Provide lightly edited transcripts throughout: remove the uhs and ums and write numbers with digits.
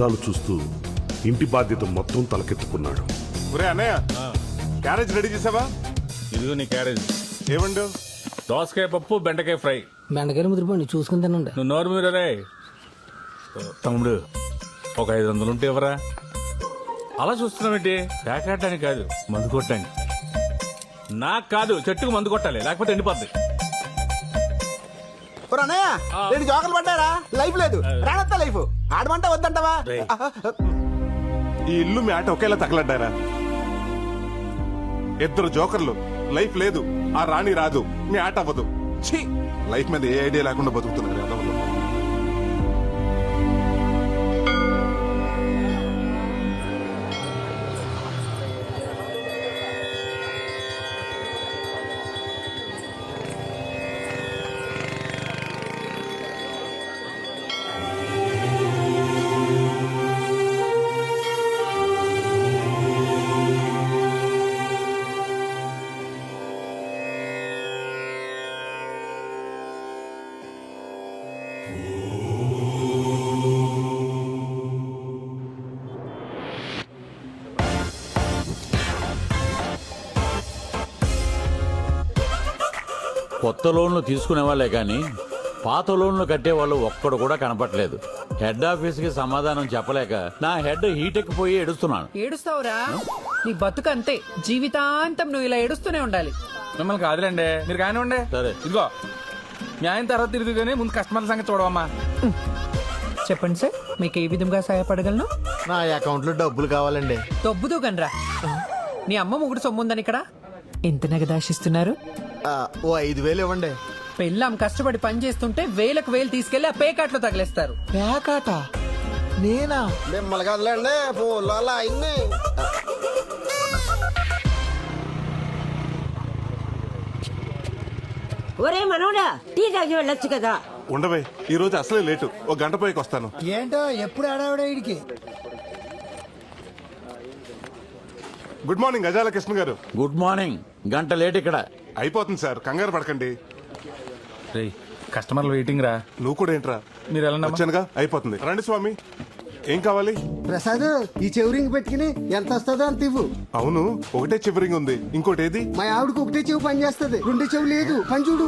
చూస్తూ ఇంటి బాధ్యత మొత్తం తలకెత్తుకున్నాడు. ఒరే అన్నయ్య, క్యారేజ్ రెడీ చేసావా? ఇదిగో నీ క్యారేజ్. ఏమండు? దోసకాయ పప్పు, బెండకాయ ఫ్రై. బెండకాయలు ముదిరిపోండి, చూసుకుని తినండి. నువ్వు నోరు మీద రే. తమ్ముడు, ఒక 500 ఉంటే ఎవరా? అలా చూస్తున్నావేంటి? ప్యాకెట్టానికి కాదు, మందు కొట్టడానికి. నాకు కాదు, చెట్టుకు మందు కొట్టాలి, లేకపోతే ఎండిపోద్ది. అన్నయ్య, 2 జోకర్లు పడ్డారా? లైఫ్ లేదు, రానత్తా లైఫ్. ఆడమంట వద్దంటావా? ఈ ఇల్లు మీ ఆట ఒకేలా తగలడ్డారా? 2 జోకర్లు, లైఫ్ లేదు, ఆ రాణి రాదు, మీ ఆట అవ్వదు. ఛీ, లైఫ్ మీద ఏ ఐడియా లేకుండా బతుకుతున్నారు ఎదవలు. కొత్త లోన్లు తీసుకునే వాళ్ళే కానీ పాత లోన్లు కట్టేవాళ్ళు ఒక్కడు కూడా కనపట్లేదు. హెడ్ ఆఫీస్ కి సమాధానం చెప్పలేక నా హెడ్ హీట్ ఎక్కిపోయి ఏడుస్తున్నాను. ఏడుస్తావురా? నీ బతుకు అంతే, జీవితాంతం నువ్వు ఇలా ఏడుస్తూనే ఉండాలి. మిమ్మల్ని కాదులేండి, మీరు కానివ్వండి. సరే, ఇదిగో న్యాయం తర్వాత తిరిగి కానీ ముందు కస్టమర్ల సంగతి చూడవమ్మా. చెప్పండి సార్, మీకు ఏ విధంగా సహాయపడగలను? నా అకౌంట్ లో డబ్బులు కావాలండి. దొబ్బుదు గనరా. నీ అమ్మ ముగుడు సొమ్ముందని ఇక్కడ ఎంత నగదాశిస్తున్నారు? ఓ 5,000 ఇవ్వండి. పెళ్ళాం కష్టపడి పని చేస్తుంటే వేలకు వేలు తీసుకెళ్లి ఆ పేకాట్లో తగిలేస్తారు. పేకాట? నేనా? మిమ్మల్ని కదలండి, ఫోన్లో అలా అయింది. ఒరే మనోడా, టీ తాగి వెళ్ళొచ్చు కదా. ఉండవే, ఈ రోజు అసలే లేటు, 1 గంట పైకి వస్తాను. ఏంటో ఎప్పుడు ఆడావిడ ఇడికి. గుడ్ మార్నింగ్ గజాల కృష్ణ గారు. Good morning. గంట లేట్ ఇక్కడ. అయిపోతుంది సార్, కంగారు పడకండి. రేయ్, కస్టమర్లు వెయిటింగ్ రా. నువ్వు కూడా ఏంట్రా? మీరు ఎలా వచ్చానుగా, అయిపోతుంది. రండి స్వామి, ఏం కావాలి? ప్రసాద్, ఈ చెవురింగ్ పెట్టుకుని ఎంత వస్తుందో అంత ఇవ్వు. అవును, ఒకటే చివరింగ్ ఉంది, ఇంకోటి ఏది? మా ఆవిడకి ఒకటే చెవు పని చేస్తుంది, 2 చెవు లేదు. పని చూడు.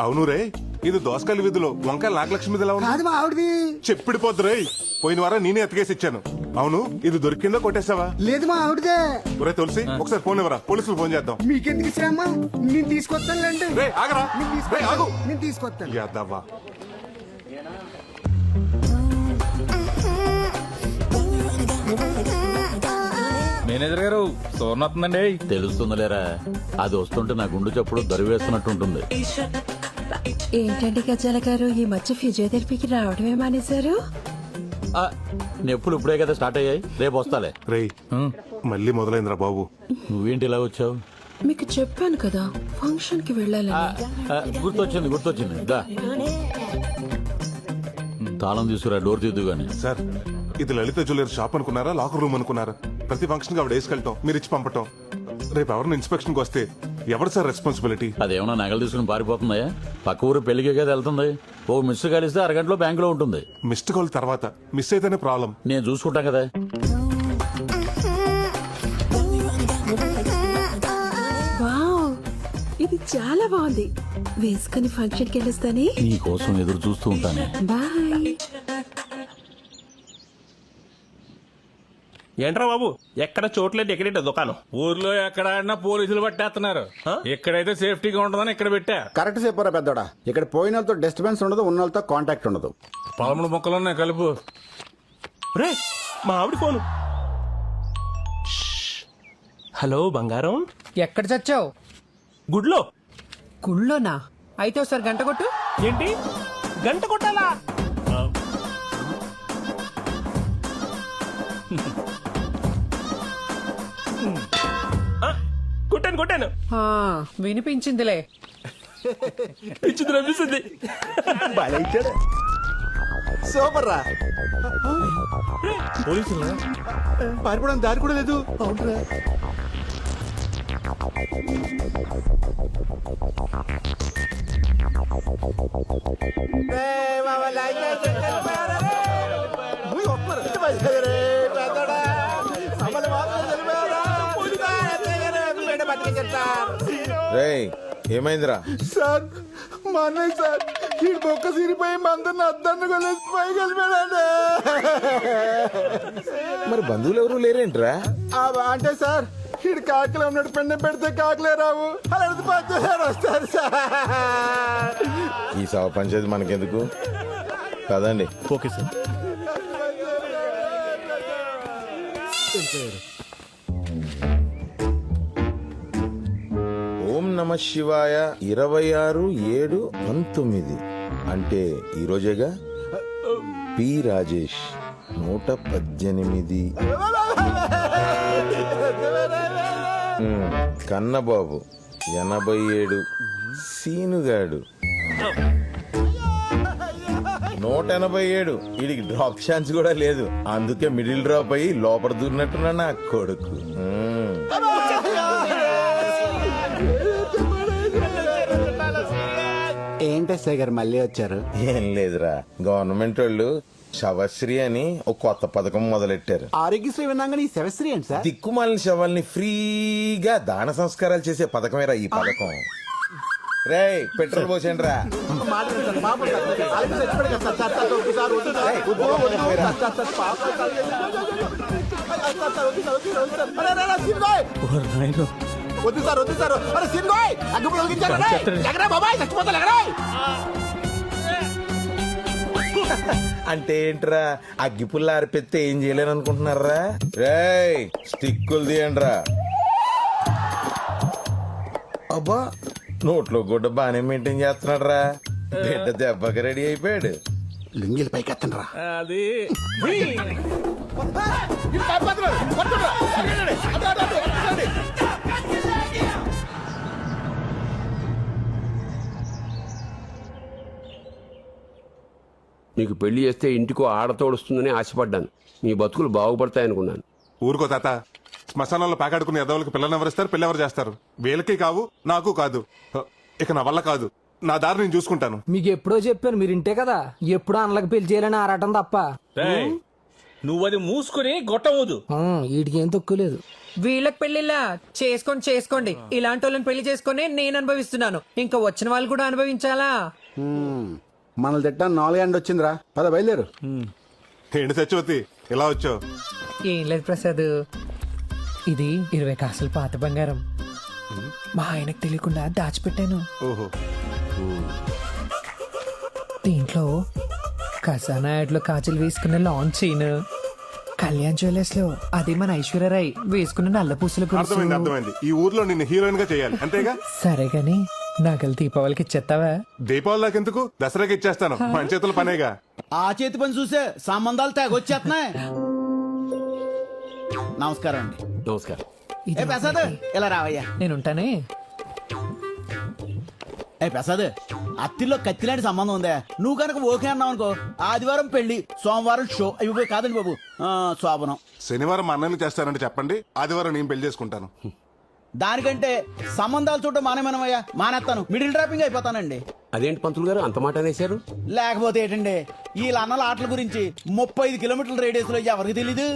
అవును రే, ఇది దోసకాయల వీధిలో వంకాయల నాగలక్ష్మి మీద ఉంది. కాదు, మా ఆవిడది. చెప్పిడిపోద్దు రే, పోయిన వారం నేనే ఎత్తుకేసి ఇచ్చాను. అవును, ఇది దొరికిందో కొట్టేసావా? లేదు, మా ఆవిడదే. ఒరే తులసి, ఒకసారి ఫోన్ ఇవ్వరా, పోలీసులు ఫోన్ చేద్దాం. మీకెందుకు శ్రమ? నేను తీసుకొస్తానులేండి. రే ఆగరా, రే ఆగు. నేను తీసుకొస్తాను. యాదవ్వా. మేనేజర్ గారు, సోర్ణ వస్తుందండి. తెలుస్తుందిలేరా, అది వస్తుంటే నా గుండు చప్పుడు దరివేస్తున్నట్టుంటుంది. ఏంటండి గజాల గారు, ఈ మధ్య ఫిజియోథెరపీకి రావడమే మానేశారు? నొప్పులు ఇప్పుడే కదా స్టార్ట్ అయ్యాయి, రేపు వస్తాలే. రే, మళ్ళీ మొదలైందిరా బాబు. నువ్వేంటి ఇలా వచ్చావు? మీకు చెప్పాను కదా ఫంక్షన్ కి వెళ్ళాలని. గుర్తొచ్చింది. దా, తాళం తీసుకురా, డోర్ తీద్దు గాని. సార్, ఇది లలిత జ్యువెలరీ షాప్ అనుకున్నారా, లాకర్ రూమ్ అనుకున్నారా? ప్రతి ఫంక్షన్ కి ఆవిడ వేసుకెళ్తాం, మీరు ఇచ్చి పంపటం. రేపు ఎవరిని ఇన్స్పెక్షన్ కి వస్తే ఎవరు సార్ రెస్పాన్సిబిలిటీ? అదేమన్నా నగలు తీసుకుని పారిపోతుందా? పక్క ఊరు పెళ్లికే కదా వెళ్తుంది. ఓ మిస్ కలిస్తే అరగంటలో బ్యాంకులో ఉంటుంది. మిస్డ్ కాల్ తర్వాత మిస్ అయితేనే ప్రాబ్లం. నేను చూసుకుంటా కదా. వావ్, ఇది చాలా బాగుంది. వేసుకుని ఫంక్షన్ కి వెళ్ళొస్తానే. నీ కోసం ఎదురు చూస్తూ ఉంటానే. బాయ్. ఏంట్రా బాబు, ఎక్కడ చోట్లేదు, ఎక్కడేట దుకాణం? ఊర్లో ఎక్కడ ఆడినా పోలీసులు పట్టేస్తున్నారు. ఎక్కడైతే సేఫ్టీగా ఉంటుందని ఇక్కడ పెట్టా. కరెక్ట్ చెప్పారా పెద్దోడా. ఇక్కడ పోయిన వాళ్ళతో డిస్టర్బెన్స్ ఉండదు, ఉన్న వాళ్ళతో కాంటాక్ట్ ఉండదు. 13 మొక్కలు ఉన్నాయి, కలుపు. రే, మా ఆవిడ ఫోను. హలో బంగారం. ఎక్కడ చచ్చావు? గుడ్లో. గుళ్ళోనా? అయితే ఒకసారి గంట కొట్టు. ఏంటి, గంట కొట్టాలా? కొట్టాను. వినిపించిందిలే. పిచ్చింది అనిపిస్తుంది. సూపర్ రా. పోలీసులు పారిపోవడానికి దారి కూడా లేదు. అవునరా. రేయ్ ఏమైందిరా? సార్ మా అన్నయ్య సార్ ఈ బొక్క సిరిపోయి మందరిని అద్దన్ను కొలేసి పైకి వెళ్ళిపోయాడండి. మరి బంధువులు ఎవరు లేరేంట్రా? అంటే సార్ ఈడు కాకలే ఉన్నట్టు పెండం పెడితే కాకలే రావు అలాంటి పచ్చసారి వస్తారు సార్. ఈ సవ పంచాయతీ మనకెందుకు కదండి. Okay sir. ఓం నమ శివాయ 26/7/19 అంటే ఈరోజేగా. పి రాజేష్ 118. కన్నబాబు 87. సీనుగాడు 187. వీడికి డ్రాప్ ఛాన్స్ కూడా లేదు, అందుకే మిడిల్ డ్రాప్ అయ్యి లోపల దూరినట్టున్నా నా కొడుకు. ఏంటి సార్ మళ్ళీ వచ్చారు? ఏం లేదురా, గవర్నమెంట్ వాళ్ళు శవశ్రీ అని ఒక కొత్త పథకం మొదలెట్టారు. ఆరోగ్యశ్రీ విన్నాగా ఈ శవశ్రీ ఏంటి సార్? దిక్కుమాలిన శవాల్ని ఫ్రీగా దాన సంస్కారాలు చేసే పథకమేరా ఈ పథకం. రేయ్ పెట్రోల్ పోసేయండి రా. వద్దు సార్ వద్దు సార్. అంటే ఏంట్రా, అగ్గిపుల్ల ఆరిపెత్తే ఏం చేయలేను అనుకుంటున్నారా? రేయ్ స్టిక్కులు తీయండి రా. అబ్బా నోట్లో గుడ్డ బానే మెయింటైన్ చేస్తున్నాడు రా. బిడ్డ దెబ్బకి రెడీ అయిపోయాడు. లుంగిలు పైకి ఎత్తండి రా. అది నీకు పెళ్లి చేస్తే ఇంటికో ఆడతోడుస్తుందని ఆశపడ్డాను. మీ బతుకులు బాగుపడతాయనుకున్నాను. ఊరుకో తాత, శ్మశానంలో పాకాడుకునే ఎదవులకి పిల్లలు ఎవరిస్తారు, పిల్లెవరు చేస్తారు? వీళ్ళకి కావు నాకు కాదు. ఇక నా వల్ల కాదు, నా దారి నేను చూసుకుంటాను. మీకు ఎప్పుడో చెప్పాను, మీరు ఇంటే కదా. ఎప్పుడో అన్నలకు పెళ్లి చేయాలని ఆరాటం తప్ప. నువ్వు అది మూసుకుని గొట్టవద్దు. వీటికి ఏం తక్కువ లేదు. వీళ్ళకి పెళ్లిలా చేసుకోండి. ఇలాంటి వాళ్ళని పెళ్లి చేసుకుని నేను అనుభవిస్తున్నాను, ఇంకా వచ్చిన వాళ్ళు కూడా అనుభవించాలా? మనల్ని తిట్టా 4 గంటలు వచ్చిందిరా. పద బయలుదేరు. ఏంటి సత్యవతి ఇలా వచ్చావు? ఏం లేదు ప్రసాద్, ఇది 20 కాసులు పాత బంగారం మా ఆయనకు తెలియకుండా దాచిపెట్టాను. ఓహో, దీంట్లో ఖజానా యాడ్లో కాజల్ వేసుకున్న లాంగ్ చైన్, కళ్యాణ్ జ్యువెలర్స్ లో అది మన ఐశ్వర్యరాయ్ వేసుకున్న నల్ల పూసల అర్థమైంది అర్థమైంది. ఈ ఊర్లో నిన్ను హీరోయిన్ గా చేయాలి అంతేగా? సరే గాని నగలు దీపావళికి ఇచ్చేస్తావా? దీపావళి దాకెందుకు, దసరాకి ఇచ్చేస్తాను. మన చేతుల పనేగా. ఆ చేతి పని చూసే సంబంధాలు తెగొచ్చేస్తున్నాయి. నమస్కారం అండి. నమస్కారం. ఇది ఏ ప్రసాద్ ఇలా రావయ్యా. నేనుంటానే. ఏ ప్రసాద్, అత్తిలో కత్తిలాంటి సంబంధం ఉందా? నువ్వు కనుక ఓకే అన్నావు అనుకో, ఆదివారం పెళ్లి, సోమవారం షో. ఇవి కాదండి బాబు, శోభనం. శనివారం మా అన్నయ్యని చేస్తానంటే చెప్పండి, ఆదివారం నేను పెళ్లి చేసుకుంటాను. దానికంటే సంబంధాలు చూడటం మానేమనమయ్యా. మానేస్తాను, మిడిల్ డ్రాపింగ్ అయిపోతానండి. అదేంటి పంతులు గారు అంత మాట అనేశారు? లేకపోతే ఏంటండి, ఈ అన్నల ఆటల గురించి 35 కిలోమీటర్ల రేడియస్ లో ఎవరికి తెలీదు?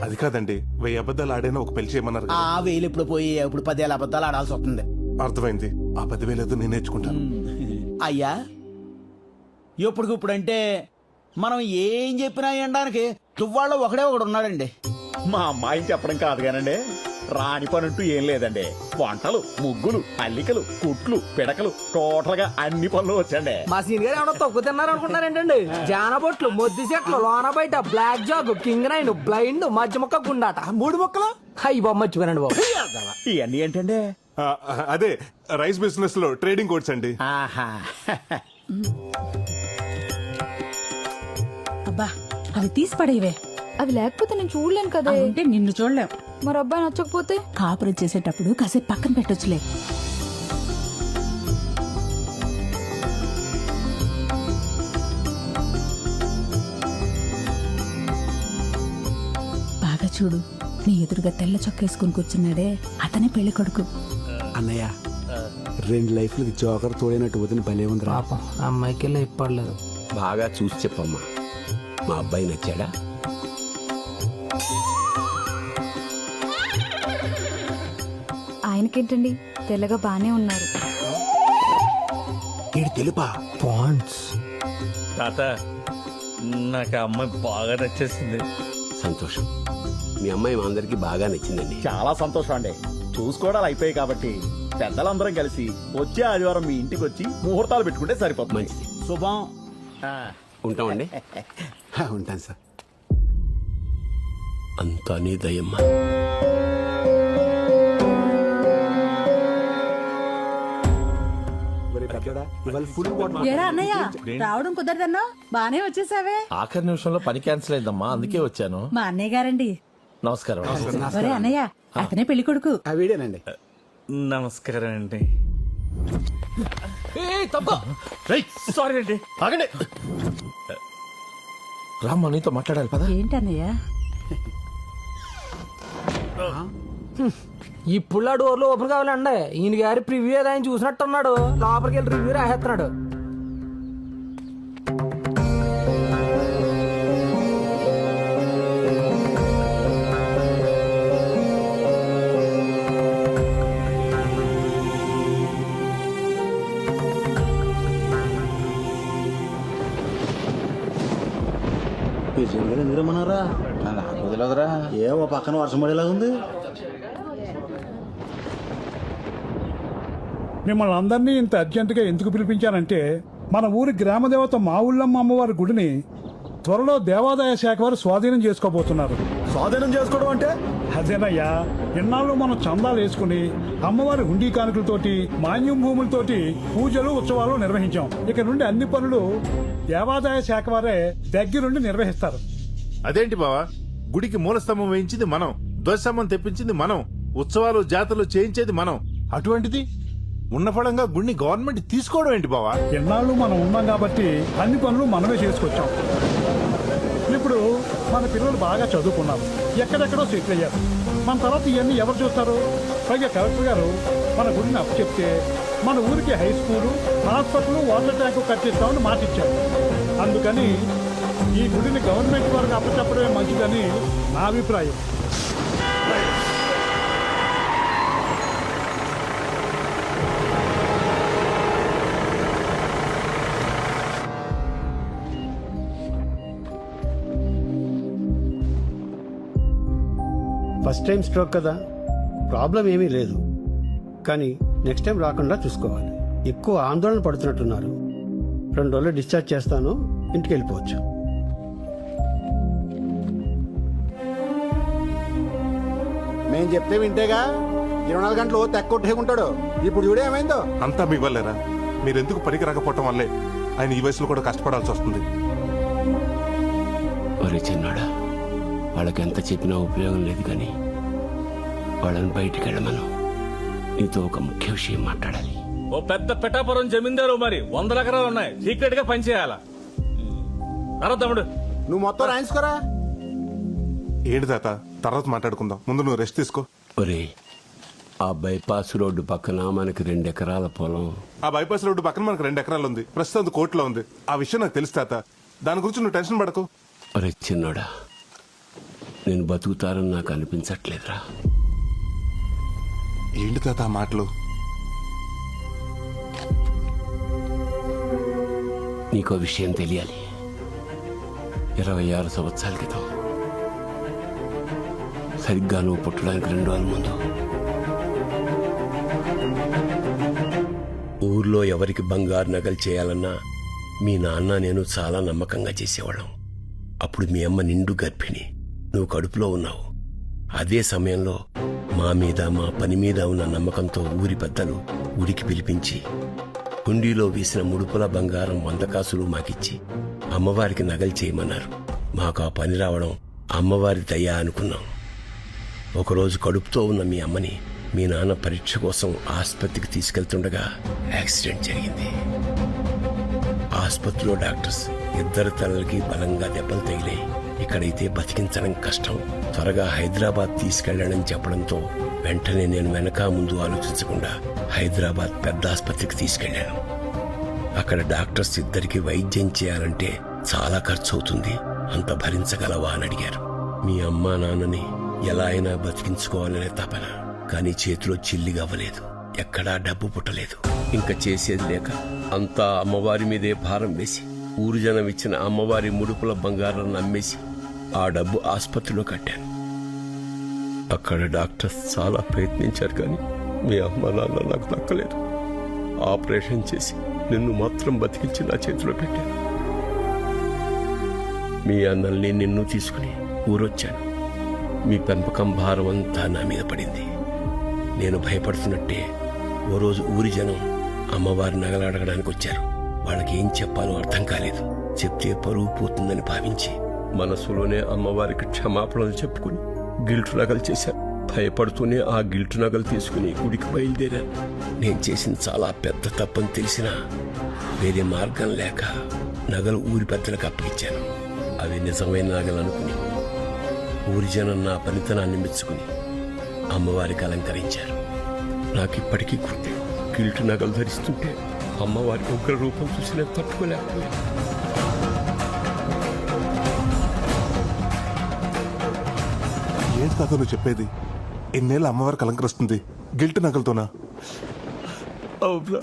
అది కాదండి, 1000 అబద్ధాలు ఆడైనా ఒక పెళ్లి చేయమన్నారు కదా. ఆ 1000 ఇప్పుడు పోయి ఇప్పుడు 10,000 అబద్ధాలు ఆడాల్సి వస్తుంది. అర్థమైంది. ఆ 10,000 ఏదో నేను నేర్చుకుంటాను. అయ్యా ఇప్పుడుకిప్పుడంటే మనం ఏం చెప్పినా వినడానికి తువ్వాళ్ళు ఒకడే ఒకడు ఉన్నాడండి. మా అమ్మాయిని చెప్పడం కాదు కానండి, రాని పనంటూ ఏం లేదండి. వంటలు, ముగ్గులు, అల్లికలు, కుట్లు, పిడకలు, టోటల్ గా అన్ని పనులు వచ్చండి. మా సీనియర్ ఏమన్నా తక్కువ తిన్నారు అనుకుంటారేంటండి? జానబొట్లు, మొద్దు చెట్లు, లోన బయట, black jack, king nine, blind, మధ్య మొక్క, గుండాట. 3 మొక్కలు అయ్యి బాబు మర్చిపోయానండి బాబు. ఇవన్నీ ఏంటండి? అదే రైస్ బిజినెస్ లో ట్రేడింగ్ కోడ్స్ అండి. ఆహా, అబ్బా అవి తీసి పడేవే. అవి లేకపోతే నేను చూడలేను కదా. అంటే నిన్ను చూడలేం. మరి అబ్బాయి నచ్చకపోతే? కాపురం చేసేటప్పుడు కాసేపు పక్కన పెట్టొచ్చులే. బాగా చూడు, నీ ఎదురుగా తెల్ల చొక్కేసుకుని కూర్చున్నాడే, అతనే పెళ్లి కొడుకు. అన్నయ్య 2 లైఫ్లకి జోకర్ తోడైనట్టు వదిన భలే ఉంది. పాపం అమ్మాయికి వెళ్ళి ఇప్పలేదు. బాగా చూసి చెప్పమ్మా, మా అబ్బాయి నచ్చాడా? ఆయనకేంటండి తెల్లగా బానే ఉన్నారు. తెలుపా పాండ్స్ తాత నాకు ఆ అమ్మాయి బాగా నచ్చేసింది. సంతోషం. మీ అమ్మాయి మా అందరికి బాగా నచ్చిందండి. చాలా సంతోషం అండి. చూసుకోవడాలు అయిపోయాయి కాబట్టి పెద్దలందరం కలిసి వచ్చే ఆదివారం మీ ఇంటికి వచ్చి ముహూర్తాలు పెట్టుకుంటే సరిపోతుంది. మంచిది. శుభం. ఉంటామండి. ఉంటాను సార్. అంతా నీ దయమ్మా. ఏరా అన్నయ్య రావడం కుదరదన్నా బానే వచ్చేసావే. ఆఖరి నిమిషంలో పని క్యాన్సిల్ అయిందమ్మా, అందుకే వచ్చాను. మా అన్నయ్య గారండి. నమస్కారం. ఒరే అన్నయ్య అతనే పెళ్లి కొడుకు. వీడేనండి. నమస్కారం అండి. సారీ అండి, ఆగండి. రామ్మా, నీతో మాట్లాడాలి పద. ఏంటన్నయ్య ఇప్పుడు ఆ డోర్లు ఓపెన్ కావాలండి. ఈయన గారి ప్రివ్యూ ఏదో ఆయన చూసినట్టున్నాడు. లోపలికి వెళ్ళి రివ్యూ రాసేస్తున్నాడు. ఎందుకు రమ్మన్నారా? కుదరదురా. ఏమో పక్కన వర్షం పడేలా ఉంది. మిమ్మల్ని అందరినీ ఇంత అర్జెంటుగా ఎందుకు పిలిపించానంటే, మన ఊరి గ్రామదేవత మా ఊళ్ళమ్మ అమ్మవారి గుడిని త్వరలో దేవాదాయ శాఖ వారు స్వాధీనం చేసుకోబోతున్నారు. స్వాధీనం చేసుకోవడం అంటే? అదేనయ్యా, ఇన్నాళ్ళు మనం చందాలు వేసుకుని అమ్మవారి హుండీ కానుకలతోటి మాన్యం భూములతోటి పూజలు ఉత్సవాలు నిర్వహించాం. ఇక నుండి అన్ని పనులు దేవాదాయ శాఖ వారే దగ్గరుండి నిర్వహిస్తారు. అదేంటి బావా, గుడికి మూలస్తంభం వేయించింది మనం, ధ్వజస్తంభం తెప్పించింది మనం, ఉత్సవాలు జాతరలు చేయించేది మనం. అటువంటిది ఉన్న ఫలంగా గుడిని గవర్నమెంట్ తీసుకోవడం ఏంటి బావా? ఎన్నాళ్ళు మనం ఉన్నాం కాబట్టి అన్ని పనులు మనమే చేసుకొచ్చాం. ఇప్పుడు మన పిల్లలు బాగా చదువుకున్నారు, ఎక్కడెక్కడో సెటిల్ అయ్యారు. మన తర్వాత ఇవన్నీ ఎవరు చూస్తారు? పైగా కలెక్టర్ గారు మన గుడిని అప్పచెప్తే మన ఊరికి high school, hospital, water tank కట్టిస్తామని మాట ఇచ్చారు. అందుకని ఈ గుడిని గవర్నమెంట్ వారికి అప్పచెప్పడమే మంచిదని నా అభిప్రాయం. ఫస్ట్ టైం స్ట్రోక్ కదా, ప్రాబ్లం ఏమీ లేదు. కానీ నెక్స్ట్ టైం రాకుండా చూసుకోవాలి. ఎక్కువ ఆందోళన పడుతున్నట్టున్నారు. 2 రోజులు డిశ్చార్జ్ చేస్తాను, ఇంటికి వెళ్ళిపోవచ్చు. మేము చెప్తే వింటేగా 24 గంటలు తెక్కొట్టేకుంటాడు. ఇప్పుడు చూడే ఏమైందో. అంతా మీ వల్లేరా? మీరెందుకు పనికి రాకపోవటం వల్లే ఆయన ఈ వయసులో కూడా కష్టపడాల్సి వస్తుంది. ఒరే చిన్నాడా, వాళ్ళకి ఎంత చెప్పినా ఉపయోగం లేదు, కానీ వాళ్ళని బయటికి వెళ్ళమను. నీతో ఒక ముఖ్య విషయం మాట్లాడాలి. ఓ పెద్ద పిఠాపురం జమీందారు, మరి 100 ఎకరాలు ఉన్నాయి, సీక్రెట్ గా పనిచేయాలా? తమ్ముడు నువ్వు మొత్తం రాయించుకోరా. ఏంటి తాత, తర్వాత మాట్లాడుకుందాం, ముందు నువ్వు రెస్ట్ తీసుకో. ఒరే, ఆ బైపాస్ రోడ్డు పక్కన మనకి 2 ఎకరాల పొలం. ఆ బైపాస్ రోడ్డు పక్కన మనకు 2 ఎకరాలు ఉంది, ప్రస్తుతం అది కోర్టులో ఉంది. ఆ విషయం నాకు తెలుసు తాత, దాని గురించి నువ్వు టెన్షన్ పడకు. ఒరే చిన్నోడా, నేను బతుకుతారని నాకు అనిపించట్లేదురా. ఏంటి తాత ఆ మాటలు? నీకో విషయం తెలియాలి. 26 సంవత్సరాల క్రితం, సరిగ్గా నువ్వు పుట్టడానికి 2 రోజుల ముందు, ఊర్లో ఎవరికి బంగారు నగలు చేయాలన్నా మీ నాన్న నేను చాలా నమ్మకంగా చేసేవాళ్ళం. అప్పుడు మీ అమ్మ నిండు గర్భిణి, నువ్వు కడుపులో ఉన్నావు. అదే సమయంలో మా మీద, మా పని మీద ఉన్న నమ్మకంతో ఊరి పెద్దలు గుడికి పిలిపించి హుండీలో వేసిన ముడుపుల బంగారం 100 కాసులు మాకిచ్చి అమ్మవారికి నగలు చేయమన్నారు. మాకు ఆ పని రావడం అమ్మవారి దయ అనుకున్నాం. ఒకరోజు కడుపుతో ఉన్న మీ అమ్మని మీ నాన్న పరీక్ష కోసం ఆసుపత్రికి తీసుకెళ్తుండగా యాక్సిడెంట్ జరిగింది. ఆసుపత్రిలో డాక్టర్స్ 2 తలలకి బలంగా దెబ్బలు తగిలాయి. ఇక్కడైతే బతికించడం కష్టం, త్వరగా హైదరాబాద్ తీసుకెళ్లాడని చెప్పడంతో వెంటనే నేను వెనక ముందు ఆలోచించకుండా హైదరాబాద్ పెద్ద ఆసుపత్రికి తీసుకెళ్లాను. అక్కడ డాక్టర్స్ ఇద్దరికి వైద్యం చేయాలంటే చాలా ఖర్చు అవుతుంది, అంత భరించగలవా అని అడిగారు. మీ అమ్మా నాన్నని ఎలా అయినా బతికించుకోవాలనే తపన, కానీ చేతిలో చిల్లిగా అవ్వలేదు, ఎక్కడా డబ్బు పుట్టలేదు. ఇంకా చేసేది లేక అంతా అమ్మవారి మీదే భారం వేసి ఊరు జనం ఇచ్చిన అమ్మవారి ముడుపుల బంగారాన్ని అమ్మేసి ఆ డబ్బు ఆసుపత్రిలో కట్టాను. అక్కడ డాక్టర్స్ చాలా ప్రయత్నించారు, కానీ మీ అమ్మ నాన్న నాకు దక్కలేదు. ఆపరేషన్ చేసి నిన్ను మాత్రం బతికించి నా చేతిలో పెట్టాను. మీ అన్నల్ని నిన్ను తీసుకుని ఊరొచ్చాను. మీ పెంపకం భారం అంతా నా మీద పడింది. నేను భయపడుతున్నట్టే ఓ రోజు ఊరి జనం అమ్మవారి నగలు అడగడానికి వచ్చారు. వాళ్ళకి ఏం చెప్పాలో అర్థం కాలేదు. చెప్తే పరువు పోతుందని భావించి మనసులోనే అమ్మవారికి క్షమాపణలు చెప్పుకుని గిల్టు నగలు చేశాను. భయపడుతూనే ఆ గిల్టు నగలు తీసుకుని గుడికి బయలుదేరాను. నేను చేసిన చాలా పెద్ద తప్పని తెలిసినా వేరే మార్గం లేక నగలు ఊరి పెద్దలకు అప్పగించాను. అవి నిజమైన నగలు అనుకుని ఊరి జనం నా పనితనాన్ని మెచ్చుకుని అమ్మవారికి అలంకరించారు. నాకిప్పటికీ గుర్తే, గిల్టు నగలు ధరిస్తుంటే అమ్మవారికి ఉగ్ర రూపం చూసి నేను తట్టుకోలేకపోయాను. ఏంటి తాత నువ్వు చెప్పేది? ఎన్నేళ్ళు అమ్మవారికి అలంకరిస్తుంది గిల్ట్ నగలతోనా? అవునా?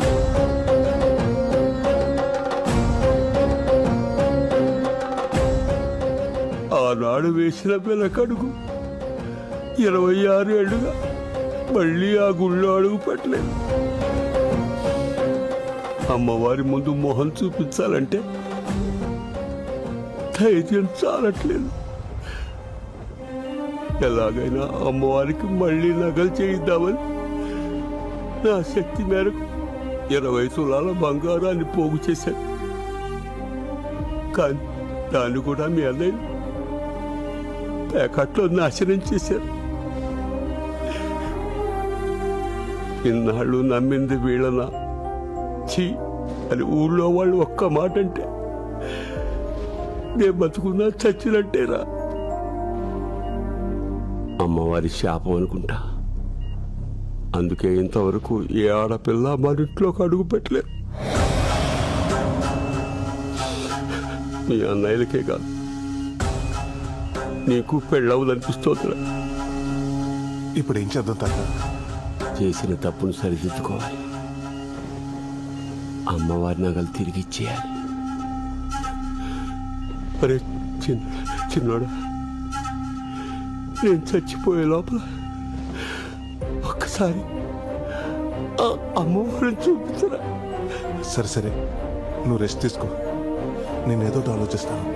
ఆనాడు వేసిన వెనకడుగు 26 ఏళ్లుగా మళ్ళీ ఆ గుళ్ళో అడుగు పెట్టలేదు. అమ్మవారి ముందు మొహం చూపించాలంటే ధైర్యం చాలట్లేదు. ఎలాగైనా అమ్మవారికి మళ్ళీ నగలు చేయిద్దామని నా శక్తి మేరకు 20 తులాల బంగారాన్ని పోగు చేశాను. కానీ దాన్ని కూడా మీ అన్నయ్య ప్యాకెట్లో నాశనం చేశారు. ఇన్నాళ్ళు నమ్మింది వీళ్ళనా చీ అని ఊళ్ళో వాళ్ళు ఒక్క మాట అంటే నేను బతుకున్నా చచ్చినట్టేరా. అమ్మవారి శాపం అనుకుంటా. అందుకే ఇంతవరకు ఏ ఆడపిల్ల మన ఇంట్లోకి అడుగు పెట్టలేదు. మీ అన్నయ్యలకే కాదు, నీకు పెళ్ళవదనిపిస్తోందిరా. ఇప్పుడు ఏం చేద్దాం తాత? చేసిన తప్పును సరిదిద్దుకోవాలి. అమ్మవారి నగలు తిరిగి ఇచ్చేయాలి. అరే చిన్నోడా, నేను చచ్చిపోయే లోపల ఒక్కసారి అమ్మవారిని చూపించరా. సరే నువ్వు రెస్ట్ తీసుకో, నేనేదో ఆలోచిస్తాను.